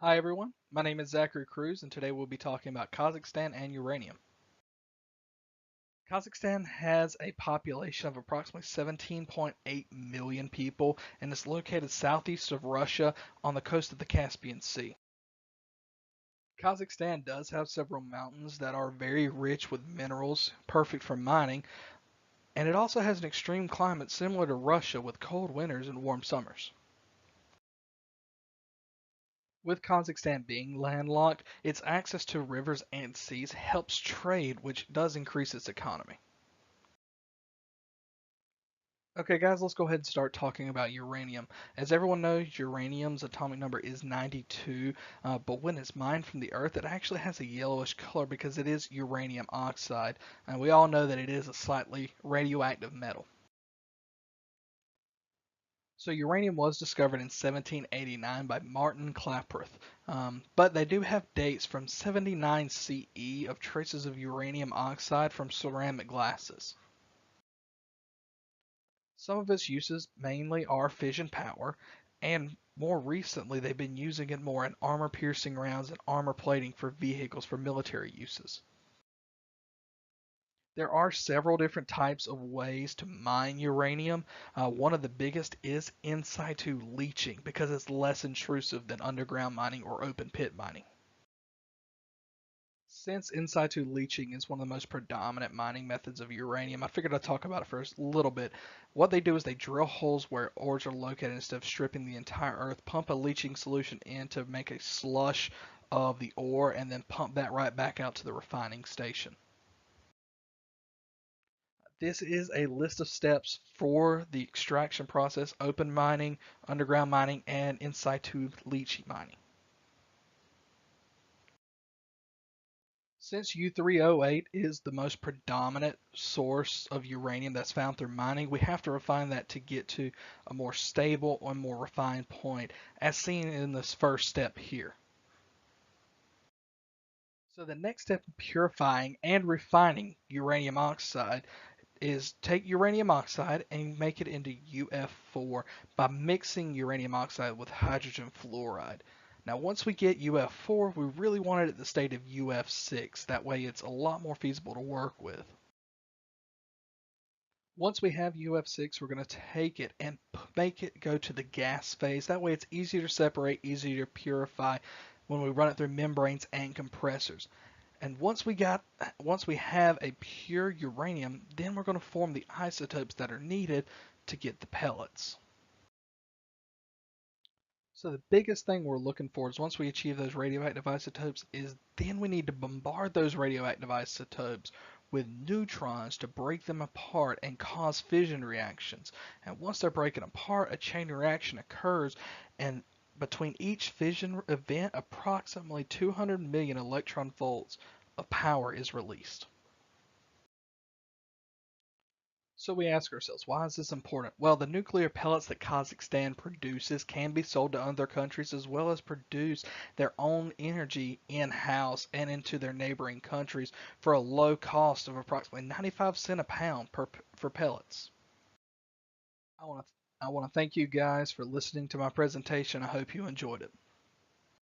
Hi everyone, my name is Zachary Cruz and today we'll be talking about Kazakhstan and uranium. Kazakhstan has a population of approximately 17.8 million people and is located southeast of Russia on the coast of the Caspian Sea. Kazakhstan does have several mountains that are very rich with minerals, perfect for mining, and it also has an extreme climate similar to Russia with cold winters and warm summers. With Kazakhstan being landlocked, its access to rivers and seas helps trade, which does increase its economy. Okay, guys, let's go ahead and start talking about uranium. As everyone knows, uranium's atomic number is 92, but when it's mined from the earth, it actually has a yellowish color because it is uranium oxide, and we all know that it is a slightly radioactive metal. So uranium was discovered in 1789 by Martin Klaproth, but they do have dates from 79 CE of traces of uranium oxide from ceramic glasses. Some of its uses mainly are fission power, and more recently they've been using it more in armor-piercing rounds and armor plating for vehicles for military uses. There are several different types of ways to mine uranium. One of the biggest is in situ leaching because it's less intrusive than underground mining or open pit mining. Since in situ leaching is one of the most predominant mining methods of uranium, I figured I'd talk about it for a little bit. What they do is they drill holes where ores are located instead of stripping the entire earth, pump a leaching solution in to make a slush of the ore, and then pump that right back out to the refining station. This is a list of steps for the extraction process: open mining, underground mining, and in situ leaching mining. Since U3O8 is the most predominant source of uranium that's found through mining, we have to refine that to get to a more stable or more refined point, as seen in this first step here. So the next step in purifying and refining uranium oxide is take uranium oxide and make it into UF4 by mixing uranium oxide with hydrogen fluoride. Now, once we get UF4, we really want it at the state of UF6. That way, it's a lot more feasible to work with. Once we have UF6, we're going to take it and make it go to the gas phase. That way, it's easier to separate, easier to purify when we run it through membranes and compressors. And once we have a pure uranium, then we're going to form the isotopes that are needed to get the pellets. So the biggest thing we're looking for is once we achieve those radioactive isotopes is then we need to bombard those radioactive isotopes with neutrons to break them apart and cause fission reactions. And once they're breaking apart, a chain reaction occurs, and between each fission event, approximately 200 million electron volts of power is released. So we ask ourselves, why is this important? Well, the nuclear pellets that Kazakhstan produces can be sold to other countries as well as produce their own energy in-house and into their neighboring countries for a low cost of approximately 95 cents a pound for pellets. I want to thank you guys for listening to my presentation. I hope you enjoyed it.